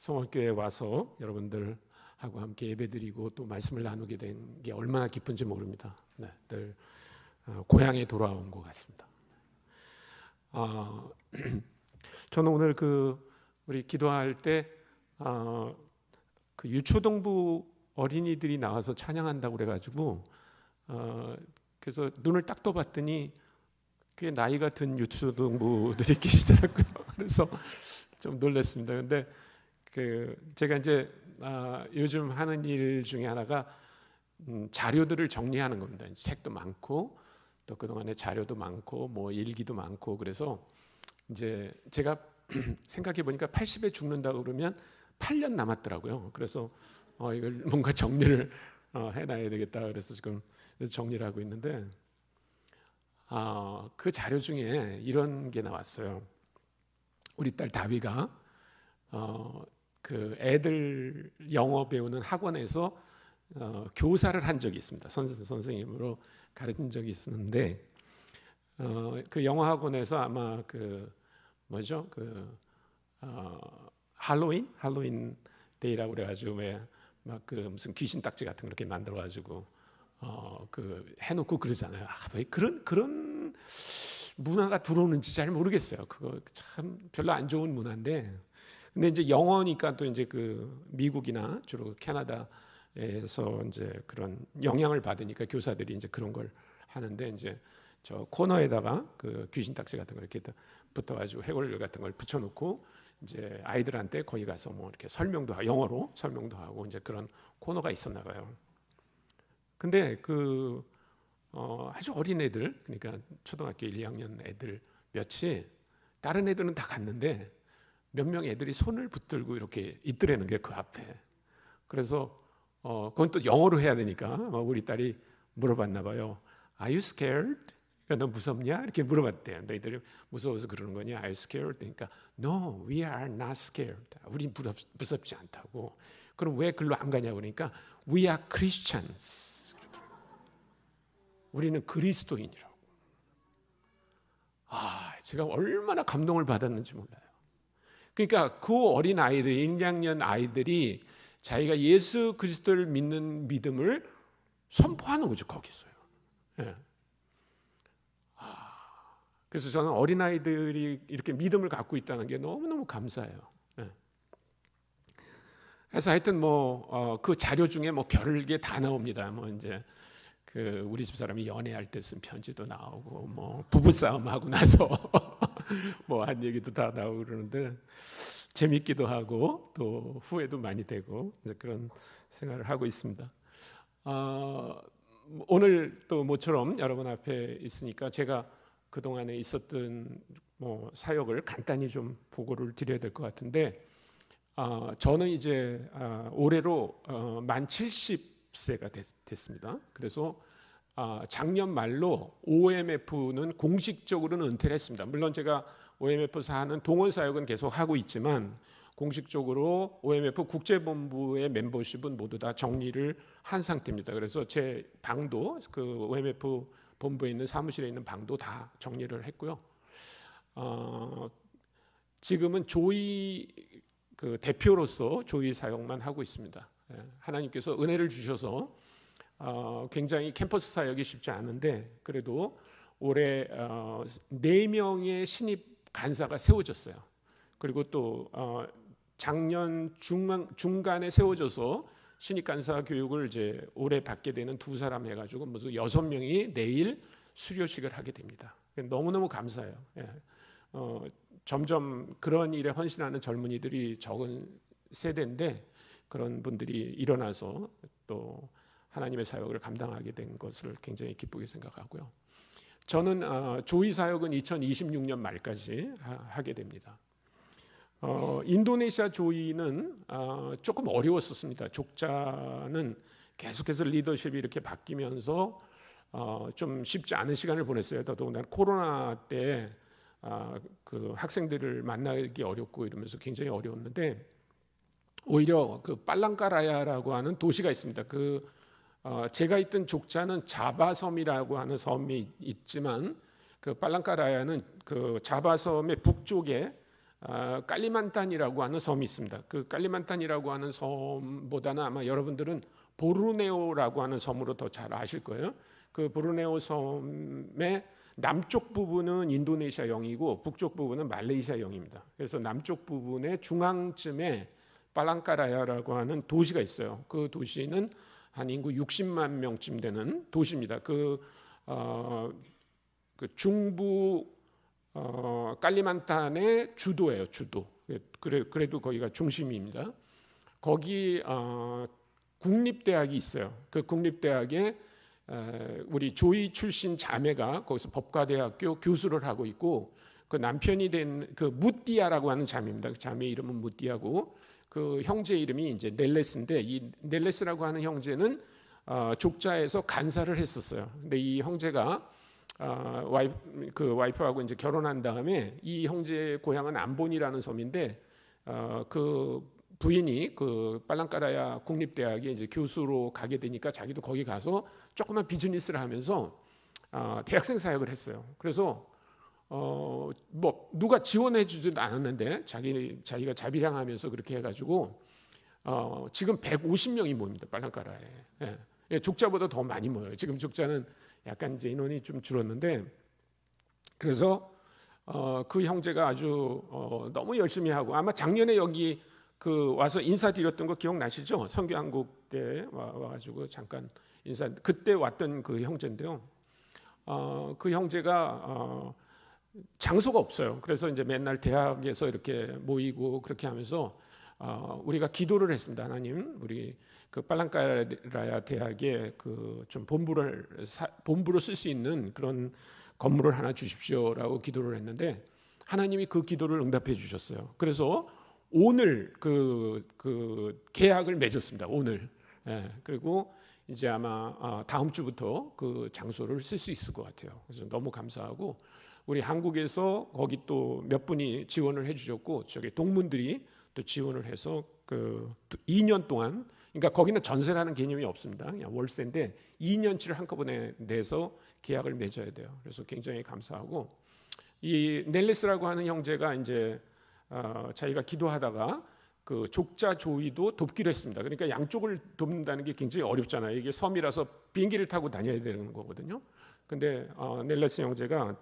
성화교회에 와서 여러분들하고 함께 예배드리고 또 말씀을 나누게 된 게 얼마나 기쁜지 모릅니다. 네, 늘 고향에 돌아온 것 같습니다. 저는 오늘 우리 기도할 때 유초동부 어린이들이 나와서 찬양한다고 그래가지고 그래서 눈을 딱 떠봤더니 꽤 나이가 든 유초동부들이 계시더라고요. 그래서 좀 놀랐습니다. 근데 제가 이제 요즘 하는 일 중에 하나가 자료들을 정리하는 겁니다. 책도 많고 또 그동안에 자료도 많고 뭐 일기도 많고 그래서 이제 제가 생각해 보니까 80에 죽는다고 그러면 8년 남았더라고요. 그래서 이걸 뭔가 정리를 해놔야 되겠다. 그래서 지금 정리를 하고 있는데 그 자료 중에 이런 게 나왔어요. 우리 딸 다비가 애들 영어 배우는 학원에서 교사를 한 적이 있습니다. 선생님으로 가르친 적이 있었는데 그 영어 학원에서 아마 할로윈 데이라고 그래가지고 무슨 귀신 딱지 같은 거 이렇게 만들어가지고 해놓고 그러잖아요. 왜 그런 문화가 들어오는지 잘 모르겠어요. 그거 참 별로 안 좋은 문화인데, 근데 이제 영어니까 또 이제 미국이나 주로 캐나다에서 이제 그런 영향을 받으니까 교사들이 이제 그런 걸 하는데 이제 저 코너에다가 귀신 딱지 같은 거 이렇게 붙어가지고 해골 같은 걸 붙여놓고 이제 아이들한테 거기 가서 뭐 이렇게 설명도 하고 영어로 설명도 하고 이제 그런 코너가 있었나 봐요. 근데 아주 어린 애들, 그러니까 초등학교 1, 2학년 애들 몇이 다른 애들은 다 갔는데 몇 명 애들이 손을 붙들고 이렇게 있더라는 게 그 앞에. 그래서 그건 또 영어로 해야 되니까 우리 딸이 물어봤나 봐요. Are you scared? 너 무섭냐? 이렇게 물어봤대요. 너희들이 무서워서 그러는 거냐? Are you scared? 그러니까 No, we are not scared. 우리 무섭지 않다고. 그럼 왜 글로 안 가냐고 그러니까 We are Christians. 우리는 그리스도인이라고. 제가 얼마나 감동을 받았는지 몰라요. 그러니까 그 어린 아이들, 1, 2학년 아이들이 자기가 예수 그리스도를 믿는 믿음을 선포하는 거죠, 거기서요. 예. 그래서 저는 어린아이들이 이렇게 믿음을 갖고 있다는 게 너무너무 감사해요. 네. 그래서 하여튼 그 자료 중에 별게 다 나옵니다. 이제 우리 집 사람이 연애할 때 쓴 편지도 나오고 부부싸움 하고 나서 한 얘기도 다 나오고 그러는데 재밌기도 하고 또 후회도 많이 되고 이제 그런 생각을 하고 있습니다. 오늘 또 모처럼 여러분 앞에 있으니까 제가 그동안에 있었던 사역을 간단히 좀 보고를 드려야 될 것 같은데 저는 이제 올해로 만 70세가 됐습니다. 그래서 작년 말로 OMF는 공식적으로는 은퇴를 했습니다. 물론 제가 OMF 사는 동원 사역은 계속 하고 있지만 공식적으로 OMF 국제본부의 멤버십은 모두 다 정리를 한 상태입니다. 그래서 제 방도 OMF 본부에 있는 사무실에 있는 방도 다 정리를 했고요. 지금은 조이 대표로서 조이 사역만 하고 있습니다. 하나님께서 은혜를 주셔서 굉장히 캠퍼스 사역이 쉽지 않은데 그래도 올해 4명의 신입 간사가 세워졌어요. 그리고 또 작년 중간에 세워져서 신입 간사 교육을 이제 올해 받게 되는 2사람 해가지고 무슨 6명이 내일 수료식을 하게 됩니다. 너무너무 감사해요. 점점 그런 일에 헌신하는 젊은이들이 적은 세대인데 그런 분들이 일어나서 또 하나님의 사역을 감당하게 된 것을 굉장히 기쁘게 생각하고요. 저는 조이 사역은 2026년 말까지 하게 됩니다. 인도네시아 조이는 조금 어려웠었습니다. 족자는 계속해서 리더십이 이렇게 바뀌면서 좀 쉽지 않은 시간을 보냈어요. 더더군다나 코로나 때 학생들을 만나기 어렵고 이러면서 굉장히 어려웠는데 오히려 빨랑까라야라고 하는 도시가 있습니다. 제가 있던 족자는 자바섬이라고 하는 섬이 있지만 빨랑까라야는 자바섬의 북쪽에 깔리만탄이라고 하는 섬이 있습니다. 그 깔리만탄이라고 하는 섬보다는 아마 여러분들은 보르네오라고 하는 섬으로 더 잘 아실 거예요. 그 보르네오 섬의 남쪽 부분은 인도네시아형이고 북쪽 부분은 말레이시아형입니다. 그래서 남쪽 부분의 중앙쯤에 팔랑카라야라고 하는 도시가 있어요. 그 도시는 한 인구 60만 명쯤 되는 도시입니다. 그 중부 깔리만탄의 주도예요. 주도. 그래도 거기가 중심입니다. 거기 국립대학이 있어요. 그 국립대학에 우리 조이 출신 자매가 거기서 법과대학교 교수를 하고 있고, 그 남편이 된 그 무띠아라고 하는 자매입니다. 그 자매 이름은 무띠아고, 그 형제 이름이 이제 넬레스인데, 이 넬레스라고 하는 형제는 족자에서 간사를 했었어요. 근데 이 형제가 와이프하고 이제 결혼한 다음에 이 형제의 고향은 암본이라는 섬인데, 그 부인이 그 팔랑카라야 국립대학에 이제 교수로 가게 되니까 자기도 거기 가서 조그만 비즈니스를 하면서 대학생 사역을 했어요. 그래서 뭐 누가 지원해 주지도 않았는데 자기가 자비량하면서 그렇게 해가지고 지금 150명이 모입니다. 팔랑카라에. 예, 족자보다 더 많이 모여요. 지금 족자는 약간 이제 인원이 좀 줄었는데, 그래서 그 형제가 아주 너무 열심히 하고, 아마 작년에 여기 그 와서 인사드렸던 거 기억나시죠? 선교한국 때 와가지고 잠깐 그때 왔던 그 형제인데요. 그 형제가 장소가 없어요. 그래서 이제 맨날 대학에서 이렇게 모이고 그렇게 하면서 우리가 기도를 했습니다. 하나님, 우리 그 팔랑카라야 대학에 그 좀 본부로 쓸 수 있는 그런 건물을 하나 주십시오라고 기도를 했는데, 하나님이 그 기도를 응답해 주셨어요. 그래서 오늘 그 계약을 맺었습니다. 오늘. 예, 그리고 이제 아마 다음 주부터 그 장소를 쓸 수 있을 것 같아요. 그래서 너무 감사하고, 우리 한국에서 거기 또 몇 분이 지원을 해주셨고, 저기 동문들이 또 지원을 해서 그 2년 동안, 그러니까 거기는 전세라는 개념이 없습니다. 그냥 월세인데 2년치를 한꺼번에 내서 계약을 맺어야 돼요. 그래서 굉장히 감사하고, 이 넬레스라고 하는 형제가 이제 자기가 기도하다가 그 족자 조이도 돕기로 했습니다. 그러니까 양쪽을 돕는다는 게 굉장히 어렵잖아요. 이게 섬이라서 비행기를 타고 다녀야 되는 거거든요. 근데 넬레스 형제가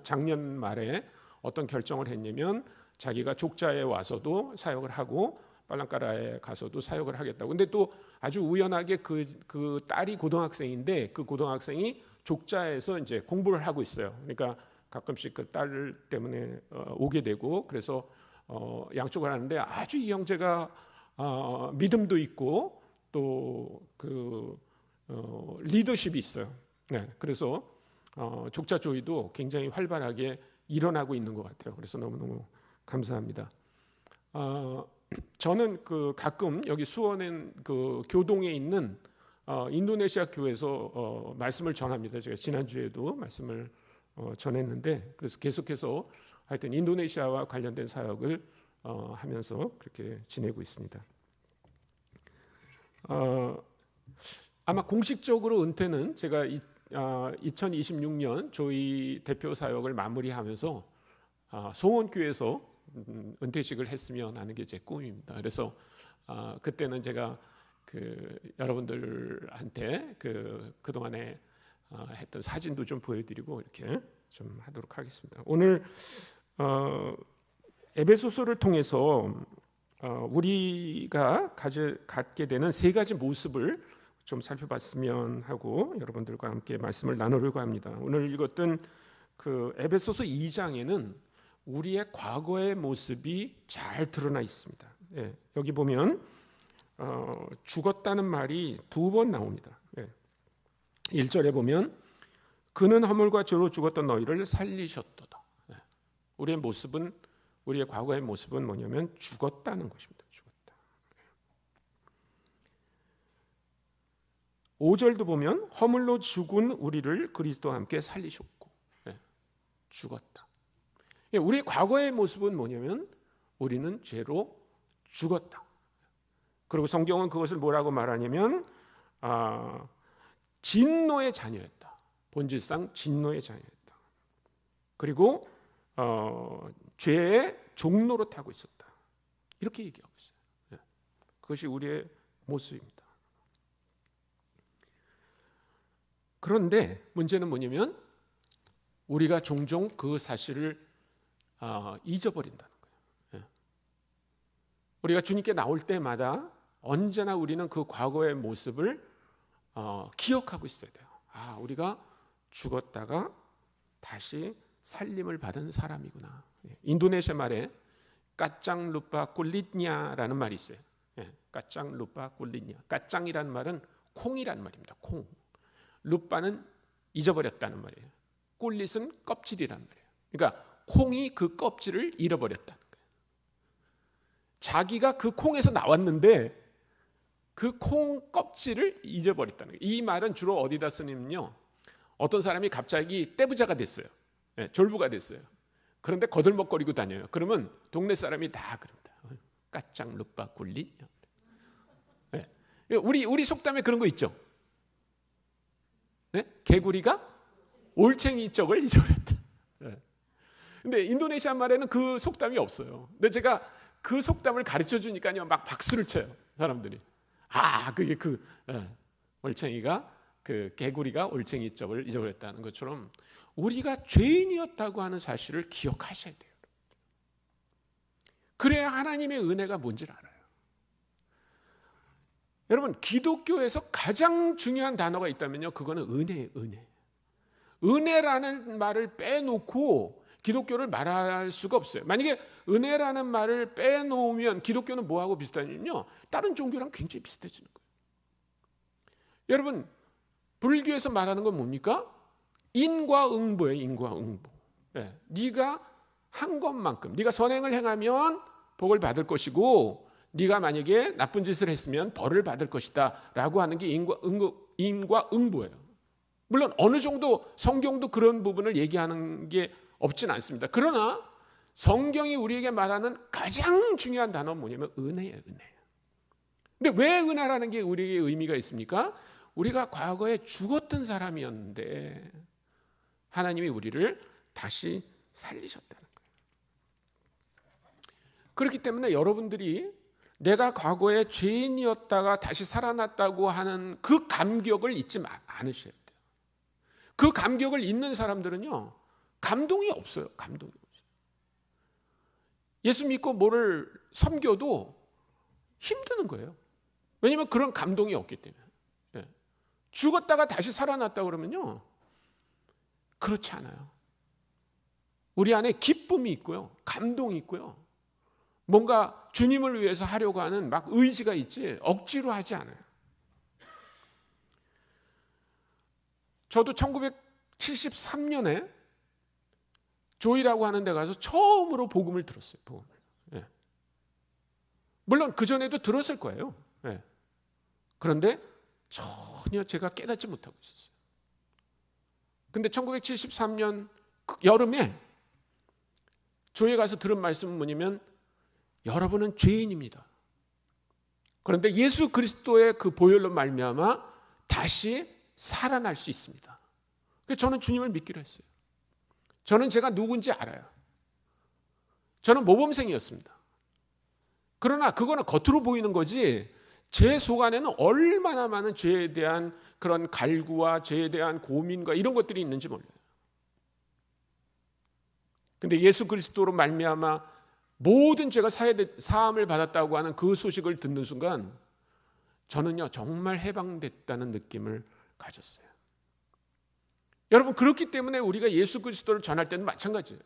작년 말에 어떤 결정을 했냐면, 자기가 족자에 와서도 사역을 하고 팔랑카라에 가서도 사역을 하겠다고. 근데 또 아주 우연하게 그 딸이 고등학생인데, 그 고등학생이 족자에서 이제 공부를 하고 있어요. 그러니까 가끔씩 그 딸 때문에 오게 되고, 그래서 양쪽을 하는데 아주 이 형제가 믿음도 있고 또 그 리더십이 있어요. 네, 그래서 족자 조이도 굉장히 활발하게 일어나고 있는 것 같아요. 그래서 너무너무 감사합니다. 저는 그 가끔 여기 수원엔 그 교동에 있는 인도네시아 교회에서 말씀을 전합니다. 제가 지난주에도 말씀을 전했는데, 그래서 계속해서 하여튼 인도네시아와 관련된 사역을 하면서 그렇게 지내고 있습니다. 아마 공식적으로 은퇴는 제가 2026년 조이 대표 사역을 마무리하면서 송원교회에서 은퇴식을 했으면 하는 게 제 꿈입니다. 그래서 그때는 제가 그 여러분들한테 그동안에 했던 사진도 좀 보여드리고 이렇게 좀 하도록 하겠습니다. 오늘 에베소서를 통해서 우리가 갖게 되는 세 가지 모습을 좀 살펴봤으면 하고 여러분들과 함께 말씀을 나누려고 합니다. 오늘 읽었던 그 에베소서 2장에는 우리의 과거의 모습이 잘 드러나 있습니다. 예, 여기 보면 죽었다는 말이 2번 나옵니다. 예, 1절에 보면 그는 허물과 죄로 죽었던 너희를 살리셨도다. 예, 우리의 과거의 모습은 뭐냐면 죽었다는 것입니다. 죽었다. 5절도 보면 허물로 죽은 우리를 그리스도와 함께 살리셨고, 예, 죽었다. 예, 우리의 과거의 모습은 뭐냐면 우리는 죄로 죽었다. 그리고 성경은 그것을 뭐라고 말하냐면 진노의 자녀였다. 본질상 진노의 자녀였다. 그리고 죄의 종로로 타고 있었다. 이렇게 얘기하고 있어요. 그것이 우리의 모습입니다. 그런데 문제는 뭐냐면 우리가 종종 그 사실을 잊어버린다는 거예요. 우리가 주님께 나올 때마다 언제나 우리는 그 과거의 모습을 기억하고 있어야 돼요. 우리가 죽었다가 다시 살림을 받은 사람이구나. 인도네시아 말에 까짱 루파 꿀릿냐라는 말이 있어요. 까짱 루파 꿀릿냐. 까짱이라는 말은 콩이라는 말입니다. 콩. 루파는 잊어버렸다는 말이에요. 꿀릿은 껍질이라는 말이에요. 그러니까 콩이 그 껍질을 잃어버렸다는 거예요. 자기가 그 콩에서 나왔는데 그 콩 껍질을 잊어버렸다는 거예요. 이 말은 주로 어디다 쓰냐면요, 어떤 사람이 갑자기 떼부자가 됐어요. 졸부가 됐어요. 그런데 거들먹거리고 다녀요. 그러면 동네 사람이 다 그럽니다. 까짱 루빠 꿀릿. 우리 속담에 그런 거 있죠. 개구리가 올챙이 쪽을 잊어버렸다. 근데 인도네시아 말에는 그 속담이 없어요. 근데 제가 그 속담을 가르쳐 주니까요, 막 박수를 쳐요, 사람들이. 그게 올챙이가, 그 개구리가 올챙이 쪽을 잊어버렸다는 것처럼 우리가 죄인이었다고 하는 사실을 기억하셔야 돼요. 그래야 하나님의 은혜가 뭔지를 알아요. 여러분, 기독교에서 가장 중요한 단어가 있다면요, 그거는 은혜예요. 은혜라는 말을 빼놓고 기독교를 말할 수가 없어요. 만약에 은혜라는 말을 빼놓으면 기독교는 뭐하고 비슷하냐면요, 다른 종교랑 굉장히 비슷해지는 거예요. 여러분, 불교에서 말하는 건 뭡니까? 인과응보예요. 인과응보. 네가 한 것만큼, 네가 선행을 행하면 복을 받을 것이고, 네가 만약에 나쁜 짓을 했으면 벌을 받을 것이다 라고 하는 게 인과응보예요. 물론 어느 정도 성경도 그런 부분을 얘기하는 게 없진 않습니다. 그러나 성경이 우리에게 말하는 가장 중요한 단어는 뭐냐면 은혜예요. 은혜. 근데 왜 은혜라는 게 우리에게 의미가 있습니까? 우리가 과거에 죽었던 사람이었는데 하나님이 우리를 다시 살리셨다는 거예요. 그렇기 때문에 여러분들이 내가 과거에 죄인이었다가 다시 살아났다고 하는 그 감격을 잊지 않으셔야 돼요. 그 감격을 잊는 사람들은요, 감동이 없어요. 감동이 없어요. 예수 믿고 뭐를 섬겨도 힘드는 거예요. 왜냐하면 그런 감동이 없기 때문에. 죽었다가 다시 살아났다 그러면요, 그렇지 않아요. 우리 안에 기쁨이 있고요, 감동이 있고요, 뭔가 주님을 위해서 하려고 하는 막 의지가 있지 억지로 하지 않아요. 저도 1973년에 조이라고 하는 데 가서 처음으로 복음을 들었어요. 복음을. 물론 그전에도 들었을 거예요. 그런데 전혀 제가 깨닫지 못하고 있었어요. 근데 1973년 여름에 조에 가서 들은 말씀은 뭐냐면, 여러분은 죄인입니다. 그런데 예수 그리스도의 그 보혈로 말미암아 다시 살아날 수 있습니다. 그래서 저는 주님을 믿기로 했어요. 저는 제가 누군지 알아요. 저는 모범생이었습니다. 그러나 그거는 겉으로 보이는 거지 제 속 안에는 얼마나 많은 죄에 대한 그런 갈구와 죄에 대한 고민과 이런 것들이 있는지 몰라요. 근데 예수 그리스도로 말미암아 모든 죄가 사함을 받았다고 하는 그 소식을 듣는 순간 저는요, 정말 해방됐다는 느낌을 가졌어요. 여러분, 그렇기 때문에 우리가 예수 그리스도를 전할 때는 마찬가지예요.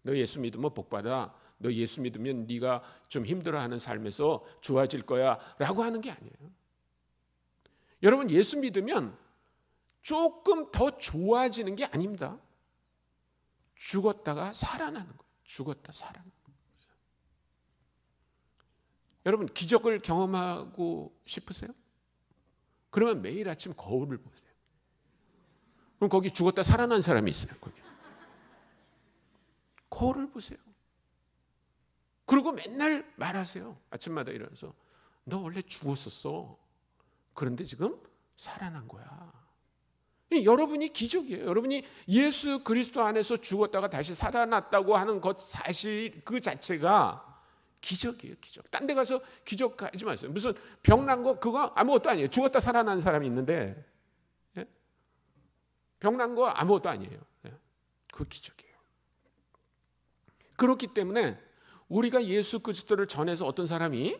너 예수 믿으면 복받아. 너 예수 믿으면 네가 좀 힘들어하는 삶에서 좋아질 거야 라고 하는 게 아니에요. 여러분, 예수 믿으면 조금 더 좋아지는 게 아닙니다. 죽었다가 살아나는 거예요. 죽었다 살아나는 거예요. 여러분, 기적을 경험하고 싶으세요? 그러면 매일 아침 거울을 보세요. 그럼 거기 죽었다 살아난 사람이 있어요. 거기. 거울을 보세요. 그리고 맨날 말하세요. 아침마다 일어나서 너 원래 죽었었어. 그런데 지금 살아난 거야. 여러분이 기적이에요. 여러분이 예수 그리스도 안에서 죽었다가 다시 살아났다고 하는 것 사실 그 자체가 기적이에요. 기적. 딴 데 가서 기적 하지 마세요. 무슨 병난 거 그거 아무것도 아니에요. 죽었다 살아난 사람이 있는데 병난 거 아무것도 아니에요. 그 기적이에요. 그렇기 때문에 우리가 예수 그리스도를 전해서 어떤 사람이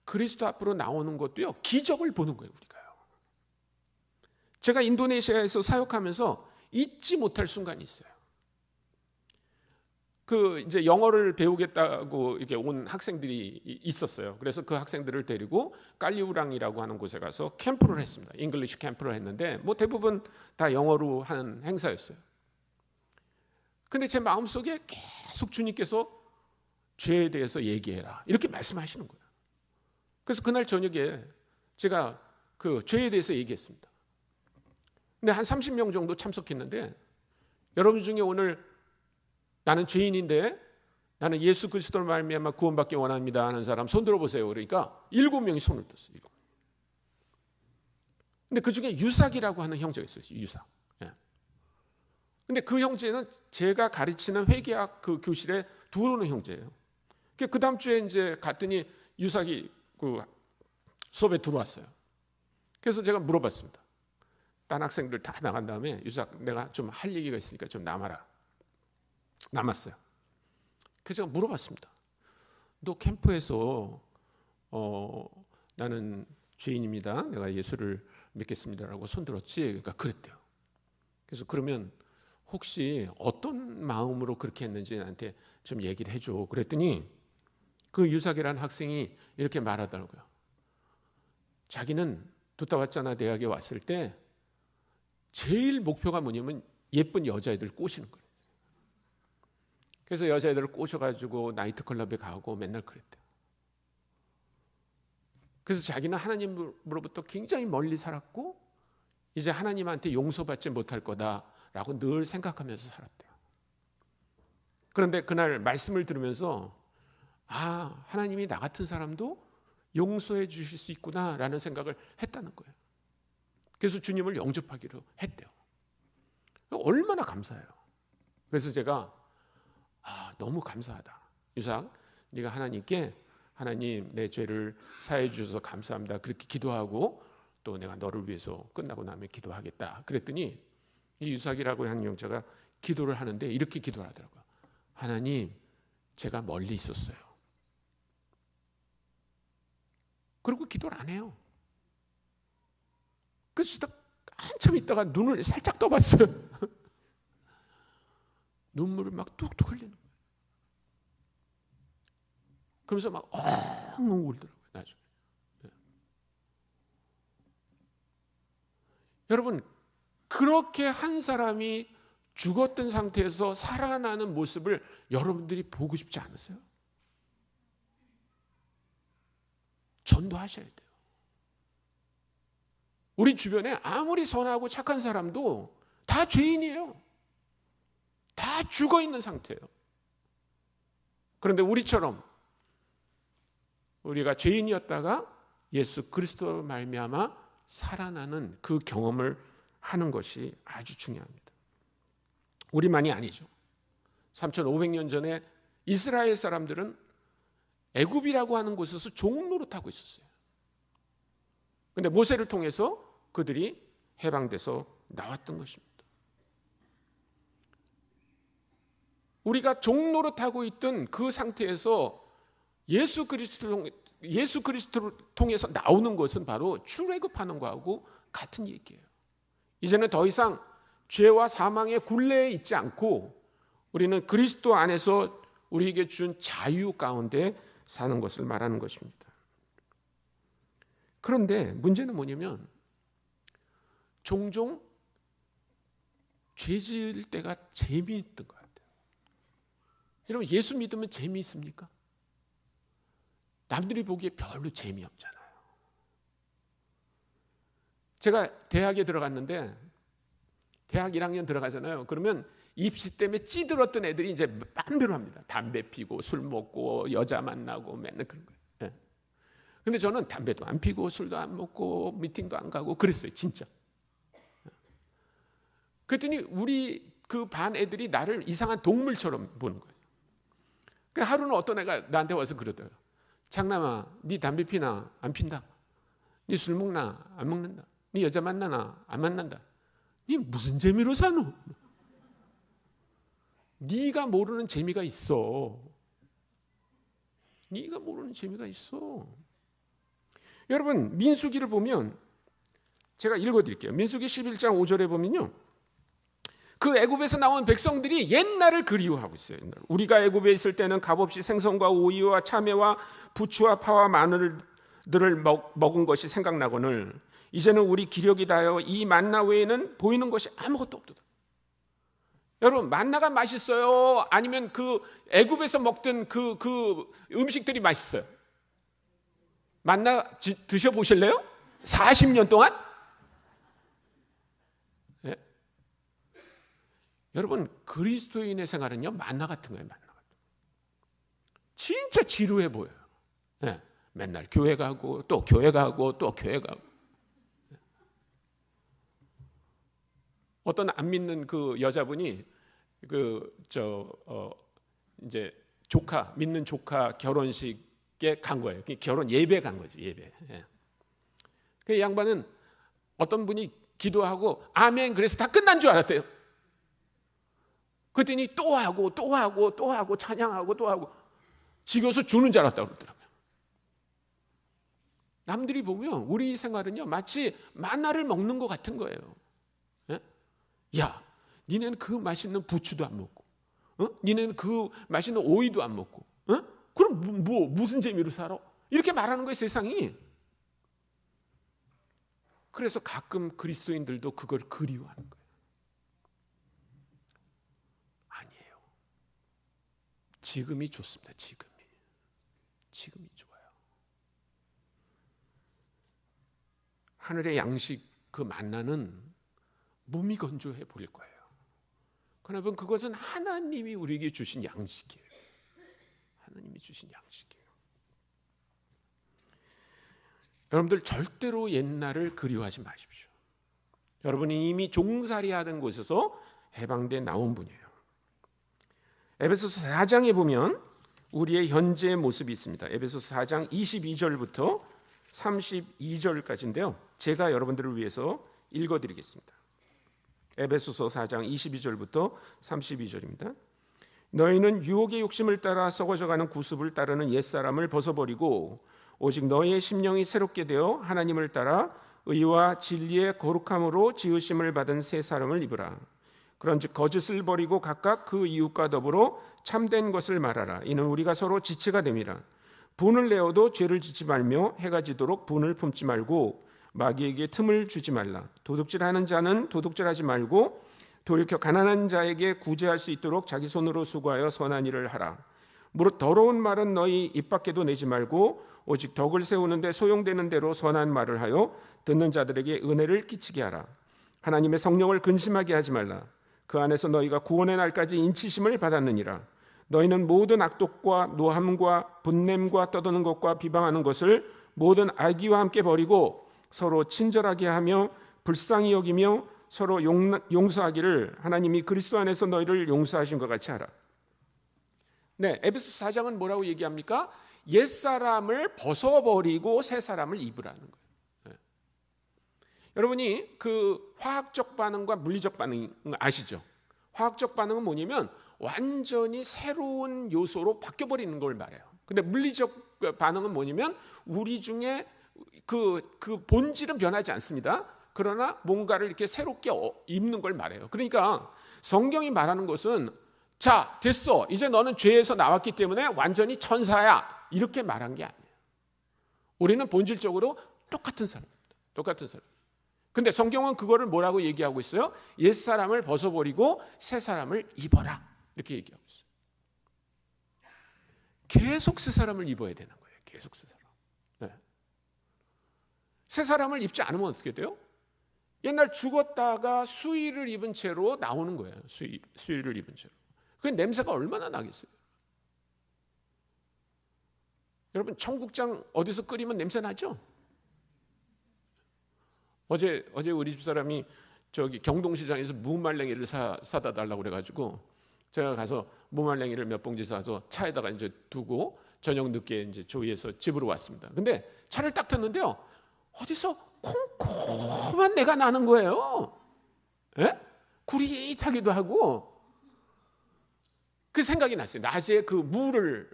그리스도 앞으로 나오는 것도요, 기적을 보는 거예요, 우리가요. 제가 인도네시아에서 사역하면서 잊지 못할 순간이 있어요. 이제 영어를 배우겠다고 이렇게 온 학생들이 있었어요. 그래서 그 학생들을 데리고 깔리우랑이라고 하는 곳에 가서 캠프를 했습니다. 잉글리시 캠프를 했는데 뭐 대부분 다 영어로 하는 행사였어요. 근데 제 마음속에 계속 주님께서 죄에 대해서 얘기해라 이렇게 말씀하시는 거예요. 그래서 그날 저녁에 제가 그 죄에 대해서 얘기했습니다. 근데 한 30명 정도 참석했는데, 여러분 중에 오늘 나는 죄인인데 나는 예수 그리스도를 말미암아 구원받기 원합니다 하는 사람 손 들어보세요. 그러니까 7명이 손을 떴어요. 7명. 근데 그 중에 유삭이라고 하는 형제가 있어요. 유삭. 근데 그 형제는 제가 가르치는 회계학 그 교실에 들어오는 형제예요. 그 다음 주에 이제 갔더니 유삭이 그 수업에 들어왔어요. 그래서 제가 물어봤습니다. 딴 학생들 다 나간 다음에 유삭, 내가 좀 할 얘기가 있으니까 좀 남아라. 남았어요. 그래서 제가 물어봤습니다. 너 캠프에서 나는 죄인입니다. 내가 예수를 믿겠습니다라고 손들었지. 그러니까 그랬대요. 그래서 그러면 혹시 어떤 마음으로 그렇게 했는지 나한테 좀 얘기를 해줘. 그랬더니 그 유삭이라는 학생이 이렇게 말하더라고요. 자기는 듣다 왔잖아. 대학에 왔을 때 제일 목표가 뭐냐면 예쁜 여자애들 꼬시는 거예요. 그래서 여자애들을 꼬셔가지고 나이트클럽에 가고 맨날 그랬대요. 그래서 자기는 하나님으로부터 굉장히 멀리 살았고 이제 하나님한테 용서받지 못할 거다라고 늘 생각하면서 살았대요. 그런데 그날 말씀을 들으면서 하나님이 나 같은 사람도 용서해 주실 수 있구나라는 생각을 했다는 거예요. 그래서 주님을 영접하기로 했대요. 얼마나 감사해요. 그래서 제가 너무 감사하다. 유삭, 네가 하나님께 하나님 내 죄를 사해 주셔서 감사합니다. 그렇게 기도하고 또 내가 너를 위해서 끝나고 나면 기도하겠다. 그랬더니 이 유삭이라고 하는 형제가 기도를 하는데 이렇게 기도를 하더라고요. 하나님, 제가 멀리 있었어요. 그리고 기도를 안 해요. 그래서 한참 있다가 눈을 살짝 떠봤어요. 눈물을 막 뚝뚝 흘리는 거예요. 그러면서 막 엉엉 울더라고요. 나중에. 여러분, 그렇게 한 사람이 죽었던 상태에서 살아나는 모습을 여러분들이 보고 싶지 않으세요? 전도하셔야 돼요. 우리 주변에 아무리 선하고 착한 사람도 다 죄인이에요. 다 죽어 있는 상태예요. 그런데 우리처럼 우리가 죄인이었다가 예수 그리스도로 말미암아 살아나는 그 경험을 하는 것이 아주 중요합니다. 우리만이 아니죠. 3,500년 전에 이스라엘 사람들은 애굽이라고 하는 곳에서 종노릇하고 있었어요. 그런데 모세를 통해서 그들이 해방돼서 나왔던 것입니다. 우리가 종노릇하고 있던 그 상태에서 예수 그리스도를 통해서 나오는 것은 바로 출애굽하는 것하고 같은 얘기예요. 이제는 더 이상 죄와 사망의 굴레에 있지 않고 우리는 그리스도 안에서 우리에게 준 자유 가운데 사는 것을 말하는 것입니다. 그런데 문제는 뭐냐면 종종 죄 지을 때가 재미있던 것 같아요. 여러분, 예수 믿으면 재미있습니까? 남들이 보기에 별로 재미없잖아요. 제가 대학에 들어갔는데 대학 1학년 들어가잖아요. 그러면 입시 때문에 찌들었던 애들이 이제 마음대로 합니다. 담배 피고 술 먹고 여자 만나고 맨날 그런 거예요. 근데 저는 담배도 안 피고 술도 안 먹고 미팅도 안 가고 그랬어요. 진짜. 그랬더니 우리 그 반 애들이 나를 이상한 동물처럼 보는 거예요. 그러니까 하루는 어떤 애가 나한테 와서 그러더라고요. 장남아, 네 담배 피나? 안 핀다. 네 술 먹나? 안 먹는다. 네 여자 만나나? 안 만난다. 네 무슨 재미로 사노? 네가 모르는 재미가 있어. 네가 모르는 재미가 있어. 여러분, 민수기를 보면 제가 읽어드릴게요. 민수기 11장 5절에 보면요, 그 애굽에서 나온 백성들이 옛날을 그리워하고 있어요. 옛날. 우리가 애굽에 있을 때는 값없이 생선과 오이와 참외와 부추와 파와 마늘들을 먹은 것이 생각나거늘 이제는 우리 기력이 다하여 이 만나 외에는 보이는 것이 아무것도 없도다. 여러분, 만나가 맛있어요? 아니면 그 애굽에서 먹던 그 음식들이 맛있어요? 만나 드셔보실래요? 40년 동안? 네? 여러분, 그리스도인의 생활은요, 만나 같은 거예요. 만나 같은 거. 진짜 지루해 보여요. 네. 맨날 교회 가고 또 교회 가고 또 교회 가고. 어떤 안 믿는 그 여자분이 이제 조카, 믿는 조카 결혼식에 간 거예요. 결혼 예배 간 거죠, 예배. 예. 그 양반은 어떤 분이 기도하고 아멘 그래서 다 끝난 줄 알았대요. 그랬더니 또 하고 찬양하고 또 하고 지겨서 주는 줄 알았다고 그러더라고요. 남들이 보면 우리 생활은요, 마치 만나를 먹는 것 같은 거예요. 예? 야, 니네는 그 맛있는 부추도 안 먹고, 니네는 그 맛있는 오이도 안 먹고, 그럼 무슨 재미로 살아? 이렇게 말하는 거예요, 세상이. 그래서 가끔 그리스도인들도 그걸 그리워하는 거예요. 아니에요. 지금이 좋습니다. 지금이 좋아요. 하늘의 양식 그 만나는 몸이 건조해 보일 거예요. 그러나 그것은 하나님이 우리에게 주신 양식이에요. 하나님이 주신 양식이에요. 여러분들 절대로 옛날을 그리워하지 마십시오. 여러분이 이미 종살이하던 곳에서 해방돼 나온 분이에요. 에베소서 4장에 보면 우리의 현재의 모습이 있습니다. 에베소서 4장 22절부터 32절까지인데요. 제가 여러분들을 위해서 읽어드리겠습니다. 에베소서 4장 22절부터 32절입니다. 너희는 유혹의 욕심을 따라 썩어져가는 구습을 따르는 옛사람을 벗어버리고 오직 너희의 심령이 새롭게 되어 하나님을 따라 의와 진리의 거룩함으로 지으심을 받은 새 사람을 입으라. 그런즉 거짓을 버리고 각각 그 이웃과 더불어 참된 것을 말하라. 이는 우리가 서로 지체가 됨이라. 분을 내어도 죄를 짓지 말며 해가 지도록 분을 품지 말고 마귀에게 틈을 주지 말라. 도둑질하는 자는 도둑질하지 말고 돌이켜 가난한 자에게 구제할 수 있도록 자기 손으로 수고하여 선한 일을 하라. 무릇 더러운 말은 너희 입 밖에도 내지 말고 오직 덕을 세우는데 소용되는 대로 선한 말을 하여 듣는 자들에게 은혜를 끼치게 하라. 하나님의 성령을 근심하게 하지 말라. 그 안에서 너희가 구원의 날까지 인치심을 받았느니라. 너희는 모든 악독과 노함과 분냄과 떠드는 것과 비방하는 것을 모든 악의와 함께 버리고 서로 친절하게 하며 불쌍히 여기며 서로 용서하기를 하나님이 그리스도 안에서 너희를 용서하신 것 같이 하라. 네, 에베소 4장은 뭐라고 얘기합니까? 옛사람을 벗어버리고 새 사람을 입으라는 거예요. 네. 여러분이 그 화학적 반응과 물리적 반응 아시죠? 화학적 반응은 뭐냐면 완전히 새로운 요소로 바뀌어버리는 걸 말해요. 근데 물리적 반응은 뭐냐면 우리 중에 그 본질은 변하지 않습니다. 그러나 뭔가를 이렇게 새롭게 입는 걸 말해요. 그러니까 성경이 말하는 것은 자, 됐어. 이제 너는 죄에서 나왔기 때문에 완전히 천사야. 이렇게 말한 게 아니에요. 우리는 본질적으로 똑같은 사람입니다. 똑같은 사람. 근데 성경은 그거를 뭐라고 얘기하고 있어요? 옛사람을 벗어버리고 새 사람을 입어라. 이렇게 얘기하고 있어요. 계속 새 사람을 입어야 되는 거예요. 계속 새 사람. 네. 새 사람을 입지 않으면 어떻게 돼요? 옛날 죽었다가 수의를 입은 채로 나오는 거예요. 수의를 입은 채로. 그 냄새가 얼마나 나겠어요? 여러분 청국장 어디서 끓이면 냄새 나죠? 어제 우리 집사람이 저기 경동시장에서 무말랭이를 사다 달라고 그래가지고 제가 가서 무말랭이를 몇 봉지 사서 차에다가 이제 두고 저녁 늦게 이제 조이해서 집으로 왔습니다. 근데 차를 딱 탔는데요, 어디서 콩콩한 내가 나는 거예요. 예? 구릿하기도 하고. 그 생각이 났어요. 낮에 그 물을,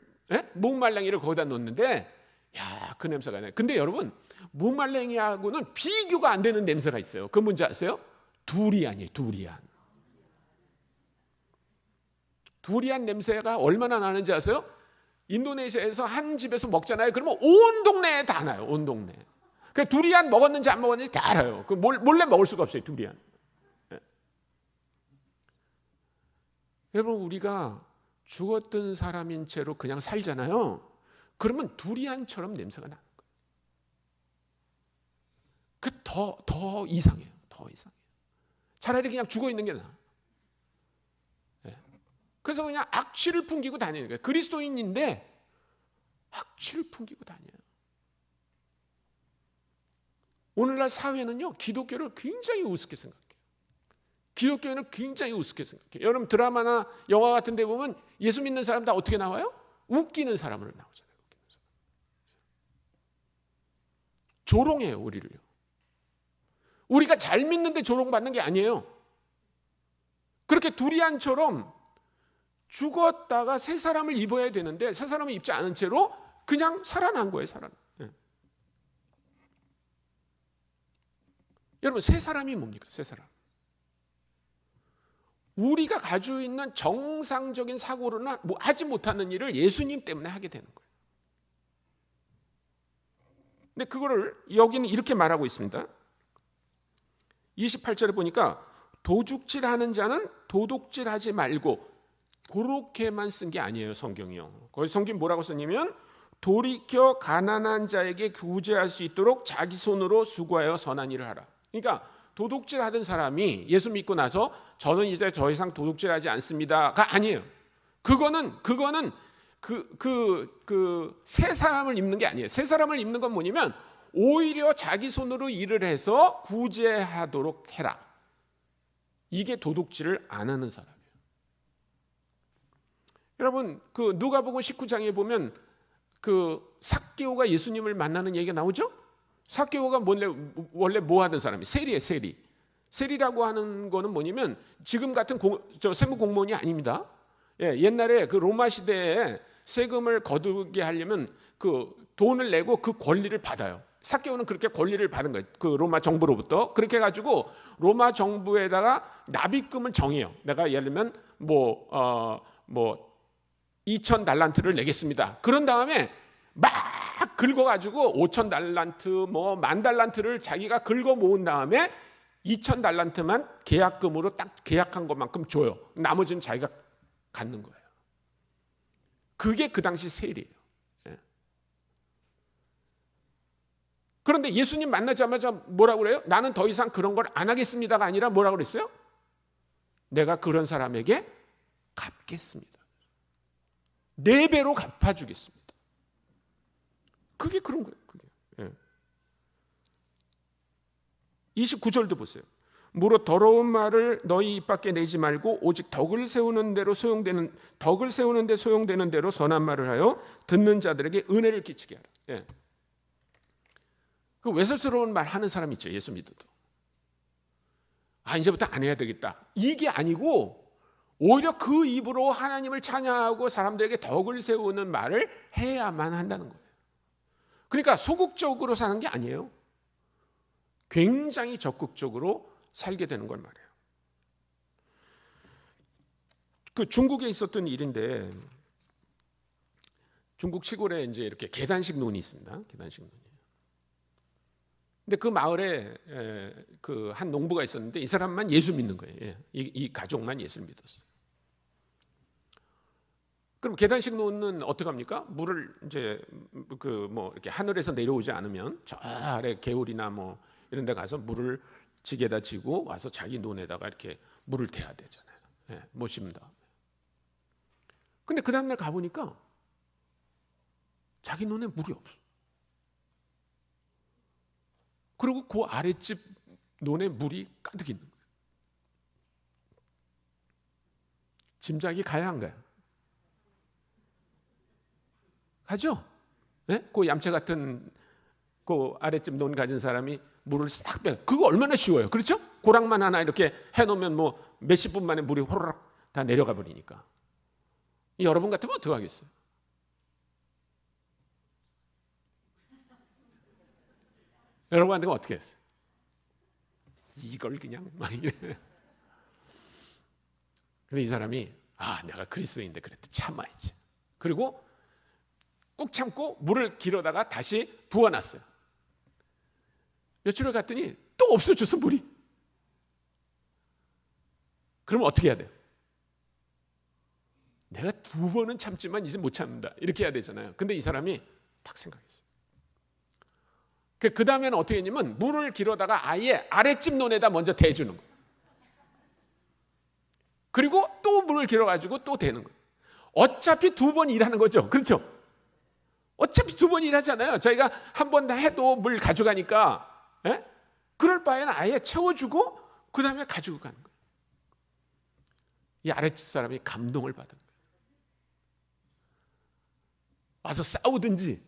무말랭이를 거기다 놓는데, 야, 그 냄새가 나요. 근데 여러분, 무말랭이하고는 비교가 안 되는 냄새가 있어요. 그 뭔지 아세요? 두리안이에요. 두리안 냄새가 얼마나 나는지 아세요? 인도네시아에서 한 집에서 먹잖아요. 그러면 온 동네에 다 나요. 온 동네. 그 두리안 먹었는지 안 먹었는지 다 알아요. 그 몰래 먹을 수가 없어요. 두리안. 예. 여러분, 우리가 죽었던 사람인 채로 그냥 살잖아요. 그러면 두리안처럼 냄새가 나는 거예요. 그 더 이상해요. 더 이상해요. 차라리 그냥 죽어 있는 게 나아. 예. 그래서 그냥 악취를 풍기고 다니는 거예요. 그리스도인인데 악취를 풍기고 다녀요. 오늘날 사회는요, 기독교를 굉장히 우습게 생각해요. 기독교인을 굉장히 우습게 생각해요. 여러분, 드라마나 영화 같은 데 보면 예수 믿는 사람 다 어떻게 나와요? 웃기는 사람으로 나오잖아요. 웃기는 사람. 조롱해요, 우리를요. 우리가 잘 믿는데 조롱받는 게 아니에요. 그렇게 두리안처럼 죽었다가 새 사람을 입어야 되는데 새 사람을 입지 않은 채로 그냥 살아난 거예요. 예. 여러분, 새 사람이 뭡니까? 새 사람. 우리가 가지고 있는 정상적인 사고로는 하지 못하는 일을 예수님 때문에 하게 되는 거예요. 근데 그거를 여기는 이렇게 말하고 있습니다. 28절에 보니까 도둑질하는 자는 도둑질하지 말고, 그렇게만 쓴 게 아니에요, 성경이요. 거기 성경 뭐라고 썼냐면 돌이켜 가난한 자에게 구제할 수 있도록 자기 손으로 수고하여 선한 일을 하라. 그러니까 도둑질하던 사람이 예수 믿고 나서 저는 이제 더 이상 도둑질하지 않습니다가 아니에요. 그거는 새 사람을 입는 게 아니에요. 새 사람을 입는 건 뭐냐면 오히려 자기 손으로 일을 해서 구제하도록 해라. 이게 도둑질을 안 하는 사람이에요. 여러분, 그 누가복음 19장에 보면 그 삭개오가 예수님을 만나는 얘기가 나오죠? 삭개오가 원래 뭐 하던 사람이? 세리예요, 세리. 세리라고 하는 거는 뭐냐면 지금 같은 세무 공무원이 아닙니다. 예, 옛날에 그 로마 시대에 세금을 거두게 하려면 그 돈을 내고 그 권리를 받아요. 삭개오는 그렇게 권리를 받은 거예요. 그 로마 정부로부터. 그렇게 해가지고 로마 정부에다가 납입금을 정해요. 내가 예를 들면 2,000달란트를 내겠습니다. 그런 다음에 막 긁어가지고 5,000달란트, 10,000달란트를 자기가 긁어 모은 다음에 2,000달란트만 계약금으로 딱 계약한 것만큼 줘요. 나머지는 자기가 갖는 거예요. 그게 그 당시 세일이에요. 예. 그런데 예수님 만나자마자 뭐라고 그래요? 나는 더 이상 그런 걸 안 하겠습니다가 아니라 뭐라고 그랬어요? 내가 그런 사람에게 갚겠습니다. 4배로 갚아주겠습니다. 그게 그런 거예요. 그게. 예. 29절도 보세요. 무릇 더러운 말을 너희 입 밖에 내지 말고 오직 덕을 세우는 데 소용되는 대로 선한 말을 하여 듣는 자들에게 은혜를 끼치게 하라. 예. 그 외설스러운 말 하는 사람 있죠. 예수 믿어도. 이제부터 안 해야 되겠다. 이게 아니고 오히려 그 입으로 하나님을 찬양하고 사람들에게 덕을 세우는 말을 해야만 한다는 거예요. 그러니까 소극적으로 사는 게 아니에요. 굉장히 적극적으로 살게 되는 걸 말해요. 그 중국에 있었던 일인데, 중국 시골에 이제 이렇게 계단식 논이 있습니다. 계단식 논이. 근데 그 마을에 그 한 농부가 있었는데 이 사람만 예수 믿는 거예요. 이 가족만 예수를 믿었어요. 그럼 계단식 논은 어떻게 합니까? 물을 이제 이렇게 하늘에서 내려오지 않으면 저 아래 개울이나 이런 데 가서 물을 지게다 지고 와서 자기 논에다가 이렇게 물을 대야 되잖아요. 못 심은 다음에. 근데 그 다음날 가보니까 자기 논에 물이 없어. 그리고 그 아랫집 논에 물이 가득 있는 거예요. 짐작이 가야 한 거야. 가죠? 네? 그 얌체 같은 그 아랫집 논 가진 사람이 물을 싹 빼. 그거 얼마나 쉬워요. 그렇죠? 고랑만 하나 이렇게 해놓으면 뭐 몇십 분 만에 물이 호로록 다 내려가 버리니까. 여러분 같으면 어떻게 하겠어요? 여러분 같으면 어떻게 했어요? 이걸 그냥 막 이래. 근데 이 사람이 내가 그리스도인데 그래도 참아야지. 그리고 꼭 참고 물을 길어다가 다시 부어놨어요. 며칠을 갔더니 또 없어져서 물이. 그럼 어떻게 해야 돼요? 내가 2번은 참지만 이제 못 참는다. 이렇게 해야 되잖아요. 근데 이 사람이 딱 생각했어요. 그 다음에는 어떻게 했냐면 물을 길어다가 아예 아랫집 논에다 먼저 대주는 거예요. 그리고 또 물을 길어가지고 또 대는 거예요. 어차피 2번 일하는 거죠. 그렇죠? 어차피 2번 일하잖아요. 저희가 한 번 다 해도 물 가져가니까 그럴 바에는 아예 채워주고 그 다음에 가지고 가는 거예요. 이 아랫집 사람이 감동을 받은 거예요. 와서 싸우든지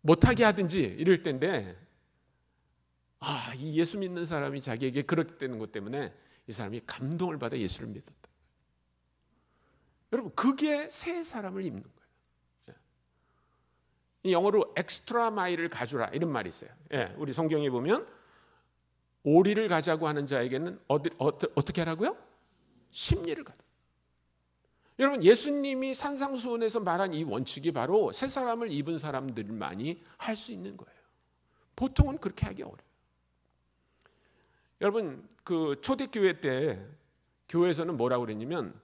못하게 하든지 이럴 텐데 이 예수 믿는 사람이 자기에게 그렇게 되는 것 때문에 이 사람이 감동을 받아 예수를 믿었다. 여러분 그게 새 사람을 입는 거예요. 이 영어로 엑스트라 마일을 가져라 이런 말이 있어요. 우리 성경에 보면 오리를 가자고 하는 자에게는 어떻게 하라고요? 10리를 가라. 여러분 예수님이 산상수훈에서 말한 이 원칙이 바로 새 사람을 입은 사람들만이 할 수 있는 거예요. 보통은 그렇게 하기 어려워요. 여러분 그 초대교회 때 교회에서는 뭐라고 그랬냐면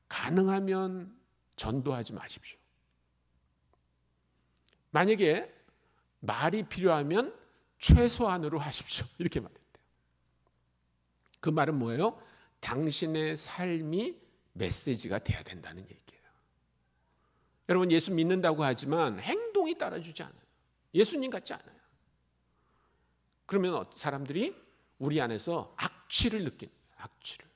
가능하면 전도하지 마십시오. 만약에 말이 필요하면 최소한으로 하십시오. 이렇게 말했대요. 그 말은 뭐예요? 당신의 삶이 메시지가 돼야 된다는 얘기예요. 여러분 예수 믿는다고 하지만 행동이 따라주지 않아요. 예수님 같지 않아요. 그러면 사람들이 우리 안에서 악취를 느끼는 거예요. 악취를.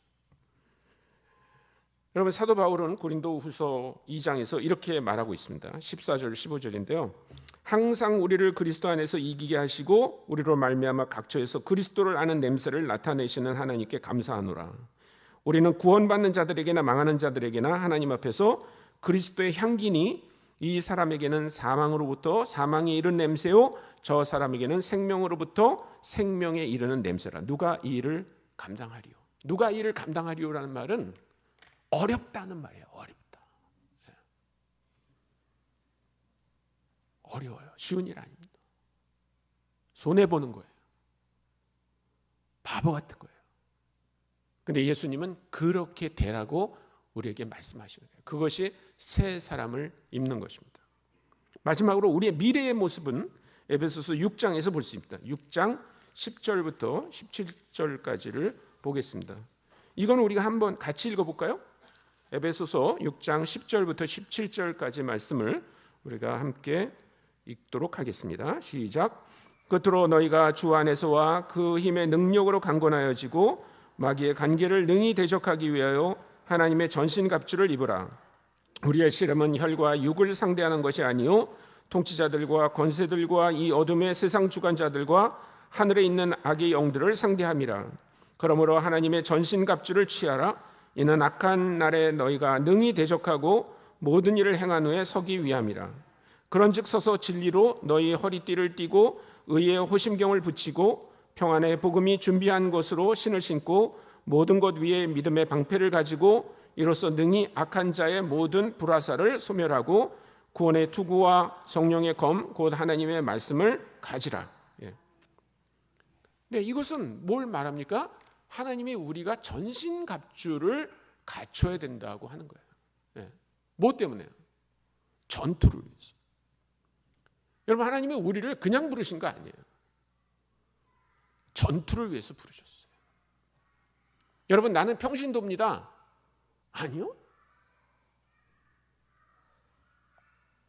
여러분 사도 바울은 고린도후서 2장에서 이렇게 말하고 있습니다. 14절 15절인데요. 항상 우리를 그리스도 안에서 이기게 하시고 우리로 말미암아 각처에서 그리스도를 아는 냄새를 나타내시는 하나님께 감사하노라. 우리는 구원받는 자들에게나 망하는 자들에게나 하나님 앞에서 그리스도의 향기니 이 사람에게는 사망으로부터 사망에 이른 냄새요 저 사람에게는 생명으로부터 생명에 이르는 냄새라. 누가 이 일을 감당하리요? 누가 이 일을 감당하리요라는 말은 어렵다는 말이에요. 어렵다. 어려워요. 쉬운 일 아닙니다. 손해보는 거예요. 바보 같은 거예요. 근데 예수님은 그렇게 되라고 우리에게 말씀하시는 거예요. 그것이 새 사람을 입는 것입니다. 마지막으로 우리의 미래의 모습은 에베소서 6장에서 볼 수 있습니다. 6장 10절부터 17절까지를 보겠습니다. 이건 우리가 한번 같이 읽어볼까요? 에베소서 6장 10절부터 17절까지 말씀을 우리가 함께 읽도록 하겠습니다. 시작. 끝으로 너희가 주 안에서와 그 힘의 능력으로 강건하여지고 마귀의 간계를 능히 대적하기 위하여 하나님의 전신갑주를 입으라. 우리의 씨름은 혈과 육을 상대하는 것이 아니요 통치자들과 권세들과 이 어둠의 세상 주관자들과 하늘에 있는 악의 영들을 상대함이라. 그러므로 하나님의 전신갑주를 취하라. 이는 악한 날에 너희가 능히 대적하고 모든 일을 행한 후에 서기 위함이라. 그런즉 서서 진리로 너희 허리띠를 띠고 의의 호심경을 붙이고 평안의 복음이 준비한 것으로 신을 신고 모든 것 위에 믿음의 방패를 가지고 이로써 능히 악한 자의 모든 불화살을 소멸하고 구원의 투구와 성령의 검 곧 하나님의 말씀을 가지라. 네, 이것은 뭘 말합니까? 하나님이 우리가 전신갑주를 갖춰야 된다고 하는 거예요. 뭐 때문에요? 전투를 위해서. 여러분 하나님이 우리를 그냥 부르신 거 아니에요. 전투를 위해서 부르셨어요. 여러분 나는 평신도입니다. 아니요.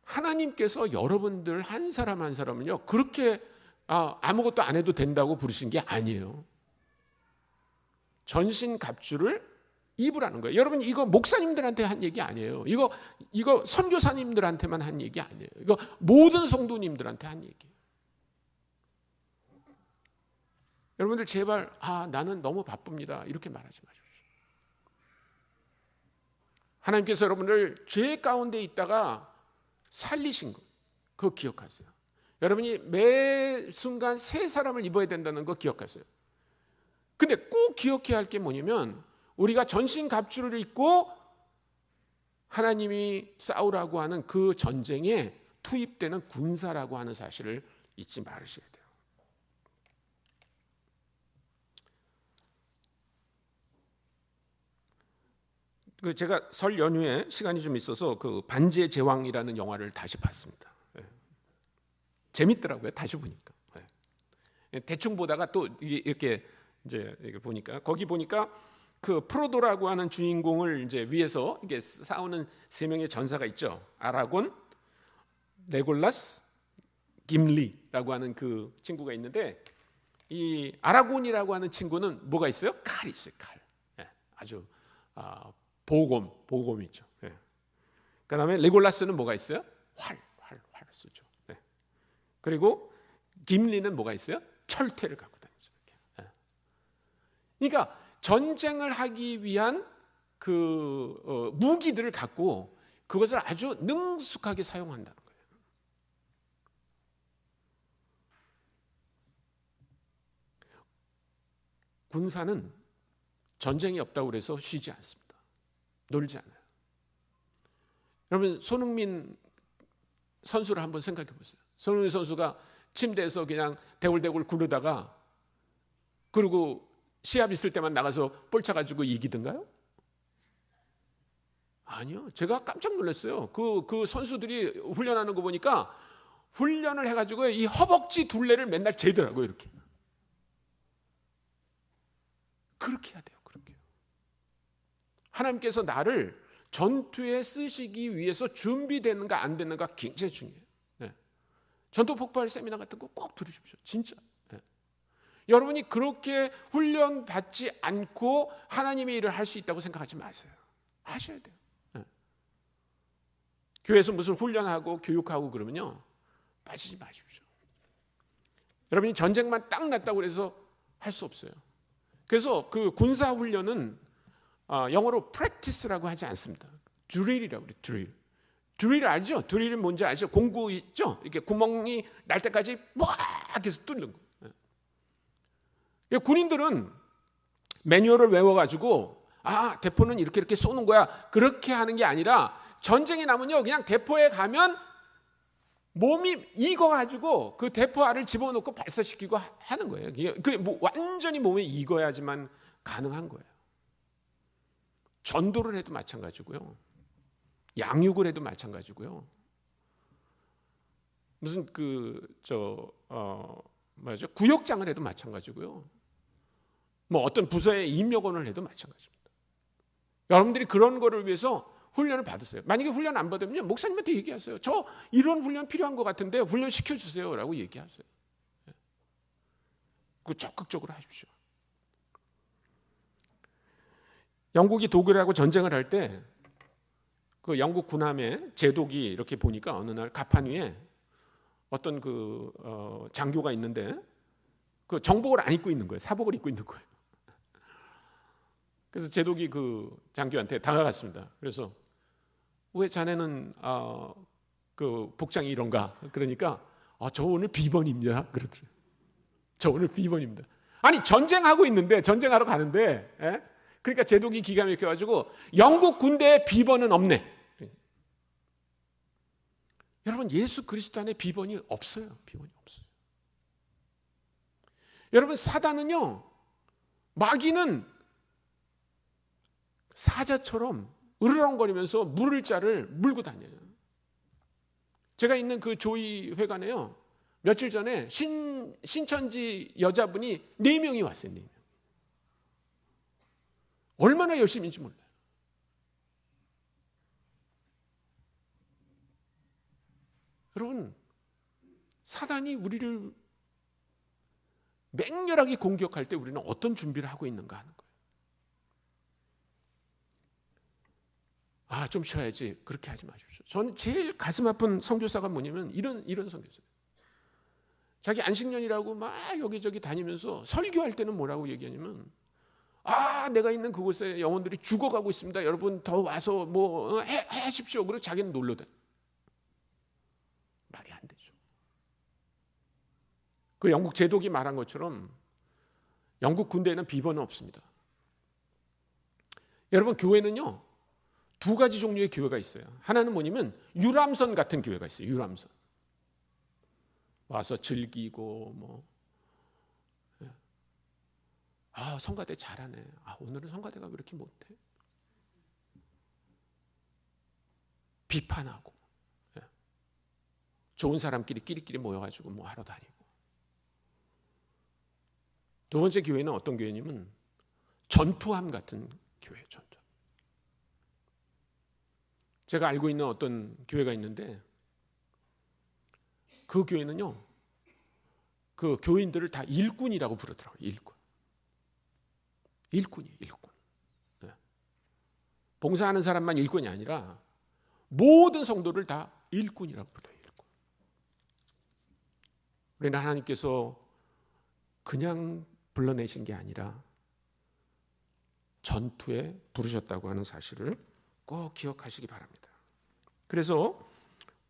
하나님께서 여러분들 한 사람 한 사람은요 그렇게 아무것도 안 해도 된다고 부르신 게 아니에요. 전신갑주를 입으라는 거예요. 여러분, 이거 목사님들한테 한 얘기 아니에요. 이거 선교사님들한테만 한 얘기 아니에요. 이거 모든 성도님들한테 한 얘기예요. 여러분들 제발 나는 너무 바쁩니다 이렇게 말하지 마십시오. 하나님께서 여러분을 죄 가운데 있다가 살리신 것, 그거 기억하세요. 여러분이 매 순간 새 사람을 입어야 된다는 거 기억하세요. 근데 꼭 기억해야 할 게 뭐냐면, 우리가 전신갑주를 입고 하나님이 싸우라고 하는 그 전쟁에 투입되는 군사라고 하는 사실을 잊지 말으셔야 돼요. 제가 설 연휴에 시간이 좀 있어서 그 반지의 제왕이라는 영화를 다시 봤습니다. 재밌더라고요. 다시 보니까. 대충 보다가 또 이렇게 이제 보니까, 거기 보니까 그 프로도라고 하는 주인공을 이제 위에서 이게 싸우는 세 명의 전사가 있죠. 아라곤, 레골라스, 김리라고 하는 그 친구가 있는데, 이 아라곤이라고 하는 친구는 뭐가 있어요? 칼이 있어요. 칼. 아주 보검이죠. 그다음에 레골라스는 뭐가 있어요? 활을 쓰죠. 그리고 김리는 뭐가 있어요? 철퇴를 갖고 다니죠. 그러니까 전쟁을 하기 위한 그 무기들을 갖고 그것을 아주 능숙하게 사용한다는 거예요. 군사는 전쟁이 없다고 그래서 쉬지 않습니다. 놀지 않아요. 여러분, 손흥민 선수를 한번 생각해 보세요. 손흥민 선수가 침대에서 그냥 대굴대굴 구르다가, 그리고 시합 있을 때만 나가서 볼 차가지고 이기든가요? 아니요. 제가 깜짝 놀랐어요. 그 선수들이 훈련하는 거 보니까 훈련을 해가지고 이 허벅지 둘레를 맨날 재더라고요. 이렇게. 그렇게 해야 돼요. 그렇게. 하나님께서 나를 전투에 쓰시기 위해서 준비되는가 안 되는가 굉장히 중요해요. 전투 폭발 세미나 같은 거 꼭 들으십시오. 진짜. 여러분이 그렇게 훈련 받지 않고 하나님의 일을 할 수 있다고 생각하지 마세요. 하셔야 돼요. 교회에서 무슨 훈련하고 교육하고 그러면요, 빠지지 마십시오. 여러분이 전쟁만 딱 났다고 해서 할 수 없어요. 그래서 그 군사 훈련은 영어로 practice라고 하지 않습니다. 드릴이라고 그래요. 드릴 알죠? 드릴은 뭔지 알죠? 공구 있죠? 이렇게 구멍이 날 때까지 막 해서 뚫는 거. 군인들은 매뉴얼을 외워가지고 대포는 이렇게 쏘는 거야, 그렇게 하는 게 아니라, 전쟁이 나면요 그냥 대포에 가면 몸이 익어가지고 그 대포알을 집어넣고 발사시키고 하는 거예요. 그게 완전히 몸에 익어야지만 가능한 거예요. 전도를 해도 마찬가지고요, 양육을 해도 마찬가지고요, 무슨 구역장을 해도 마찬가지고요, 뭐 어떤 부서에 임력원을 해도 마찬가지입니다. 여러분들이 그런 거를 위해서 훈련을 받으세요. 만약에 훈련 안 받으면 목사님한테 얘기하세요. 저 이런 훈련 필요한 것 같은데 훈련 시켜주세요 라고 얘기하세요. 그 적극적으로 하십시오. 영국이 독일하고 전쟁을 할 때 그 영국 군함에 제독이 이렇게 보니까 어느 날 갑판 위에 어떤 장교가 있는데 그 정복을 안 입고 있는 거예요. 사복을 입고 있는 거예요. 그래서 제독이 그 장교한테 다가갔습니다. 그래서 왜 자네는 그 복장이 이런가? 그러니까 저 오늘 비번입니다. 그러더래요. 저 오늘 비번입니다. 아니, 전쟁하고 있는데, 전쟁하러 가는데, 그러니까 제독이 기가 막혀가지고 영국 군대에 비번은 없네. 여러분, 예수 그리스도 안에 비번이 없어요. 비번이 없어요. 여러분, 사단은요, 마귀는 사자처럼 으르렁거리면서 물을 자를 물고 다녀요. 제가 있는 그 조이 회관에요, 며칠 전에 신천지 여자분이 4명이 왔어요. 4명. 얼마나 열심인지 몰라요. 여러분, 사단이 우리를 맹렬하게 공격할 때 우리는 어떤 준비를 하고 있는가 하는 거예요. 좀 쉬어야지. 그렇게 하지 마십시오. 저는 제일 가슴 아픈 선교사가 뭐냐면 이런 선교사예요. 자기 안식년이라고 막 여기저기 다니면서 설교할 때는 뭐라고 얘기하냐면 내가 있는 그곳에 영혼들이 죽어가고 있습니다. 여러분 더 와서 뭐 하십시오. 그리고 자기는 놀러 다녀. 말이 안 되죠. 그 영국 제독이 말한 것처럼 영국 군대에는 비번은 없습니다. 여러분 교회는요 2가지 종류의 교회가 있어요. 하나는 뭐냐면 유람선 같은 교회가 있어요. 유람선. 와서 즐기고 성가대 잘하네. 오늘은 성가대가 왜 이렇게 못해? 비판하고 좋은 사람끼리 끼리끼리 모여가지고 뭐 하러 다니고. 두 번째 교회는 어떤 교회냐면 전투함 같은 교회예요. 전투함. 제가 알고 있는 어떤 교회가 있는데 그 교회는요 그 교인들을 다 일꾼이라고 부르더라고요. 일꾼이. 네. 봉사하는 사람만 일꾼이 아니라 모든 성도를 다 일꾼이라고 불러요. 일꾼. 우리는 하나님께서 그냥 불러내신 게 아니라 전투에 부르셨다고 하는 사실을 꼭 기억하시기 바랍니다. 그래서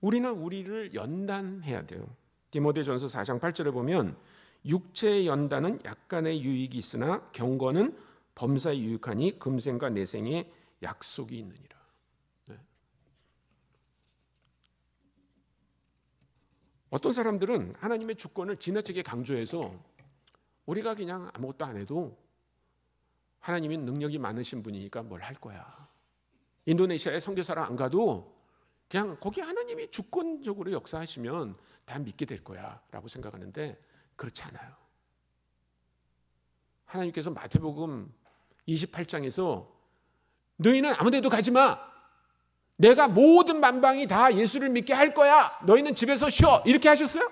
우리는 우리를 연단해야 돼요. 디모데전서 4장 8절에 보면 육체의 연단은 약간의 유익이 있으나 경건은 범사에 유익하니 금생과 내생에 약속이 있느니라. 네. 어떤 사람들은 하나님의 주권을 지나치게 강조해서 우리가 그냥 아무것도 안 해도 하나님이 능력이 많으신 분이니까 뭘 할 거야. 인도네시아에 선교사를 안 가도 그냥 거기 하나님이 주권적으로 역사하시면 다 믿게 될 거야 라고 생각하는데 그렇지 않아요. 하나님께서 마태복음 28장에서 너희는 아무 데도 가지 마. 내가 모든 만방이 다 예수를 믿게 할 거야. 너희는 집에서 쉬어. 이렇게 하셨어요?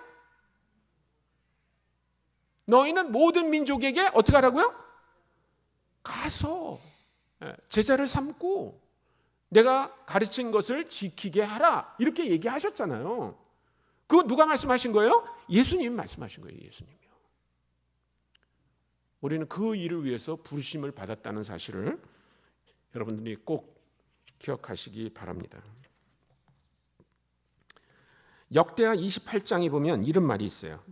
너희는 모든 민족에게 어떻게 하라고요? 가서 제자를 삼고 내가 가르친 것을 지키게 하라. 이렇게 얘기하셨잖아요. 그거 누가 말씀하신 거예요? 예수님이 말씀하신 거예요. 예수님이요. 우리는 그 일을 위해서 부르심을 받았다는 사실을 여러분들이 꼭 기억하시기 바랍니다. 역대하 28장에 보면 이런 말이 있어요.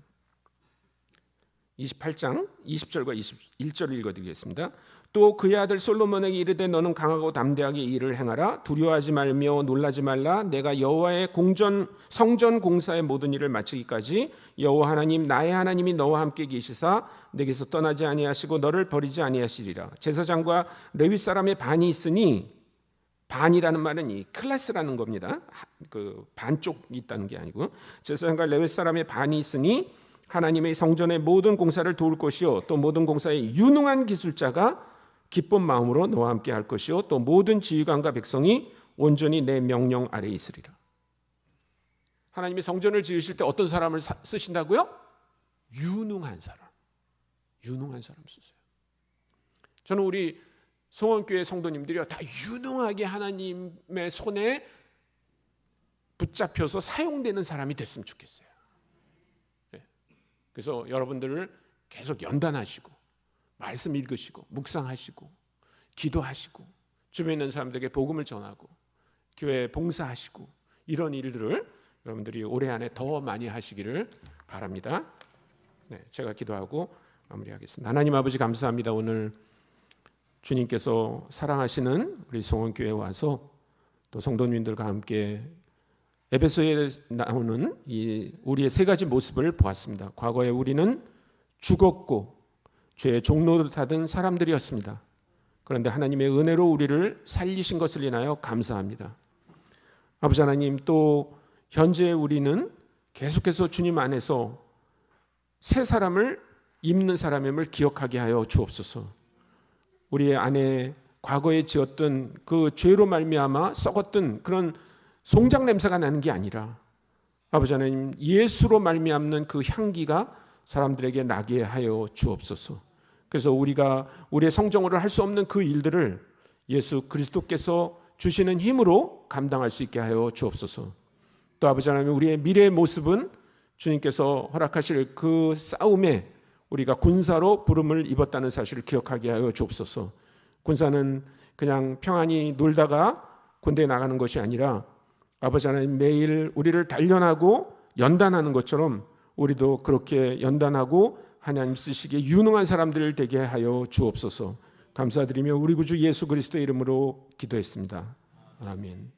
28장 20절과 21절을 읽어드리겠습니다. 또 그의 아들 솔로몬에게 이르되 너는 강하고 담대하게 일을 행하라. 두려워하지 말며 놀라지 말라. 내가 여호와의 성전 공사의 모든 일을 마치기까지 여호와 하나님 나의 하나님이 너와 함께 계시사 내게서 떠나지 아니하시고 너를 버리지 아니하시리라. 제사장과 레위 사람의 반이 있으니, 반이라는 말은 이 클래스라는 겁니다. 그 반쪽이 있다는 게 아니고, 제사장과 레위 사람의 반이 있으니 하나님의 성전의 모든 공사를 도울 것이요 또 모든 공사에 유능한 기술자가 기쁜 마음으로 너와 함께 할 것이요 또 모든 지휘관과 백성이 온전히 내 명령 아래에 있으리라. 하나님이 성전을 지으실 때 어떤 사람을 쓰신다고요? 유능한 사람. 유능한 사람 쓰세요. 저는 우리 송원교회 성도님들이요 다 유능하게 하나님의 손에 붙잡혀서 사용되는 사람이 됐으면 좋겠어요. 그래서 여러분들을 계속 연단하시고 말씀 읽으시고 묵상하시고 기도하시고 주변에 있는 사람들에게 복음을 전하고 교회에 봉사하시고 이런 일들을 여러분들이 올해 안에 더 많이 하시기를 바랍니다. 제가 기도하고 마무리하겠습니다. 하나님 아버지 감사합니다. 오늘 주님께서 사랑하시는 우리 송원교회에 와서 또 성도님들과 함께 에베소에 나오는 이 우리의 세 가지 모습을 보았습니다. 과거에 우리는 죽었고 죄의 종노릇 하던 사람들이었습니다. 그런데 하나님의 은혜로 우리를 살리신 것을 인하여 감사합니다. 아버지 하나님, 또 현재 우리는 계속해서 주님 안에서 새 사람을 입는 사람임을 기억하게 하여 주옵소서. 우리의 안에 과거에 지었던 그 죄로 말미암아 썩었던 그런 송장 냄새가 나는 게 아니라 아버지 하나님 예수로 말미암는 그 향기가 사람들에게 나게 하여 주옵소서. 그래서 우리가 우리의 성정으로 할 수 없는 그 일들을 예수 그리스도께서 주시는 힘으로 감당할 수 있게 하여 주옵소서. 또 아버지 하나님, 우리의 미래의 모습은 주님께서 허락하실 그 싸움에 우리가 군사로 부름을 입었다는 사실을 기억하게 하여 주옵소서. 군사는 그냥 평안히 놀다가 군대에 나가는 것이 아니라 아버지 하나님, 매일 우리를 단련하고 연단하는 것처럼 우리도 그렇게 연단하고 하나님 쓰시기에 유능한 사람들 되게 하여 주옵소서. 감사드리며 우리 구주 예수 그리스도의 이름으로 기도했습니다. 아멘.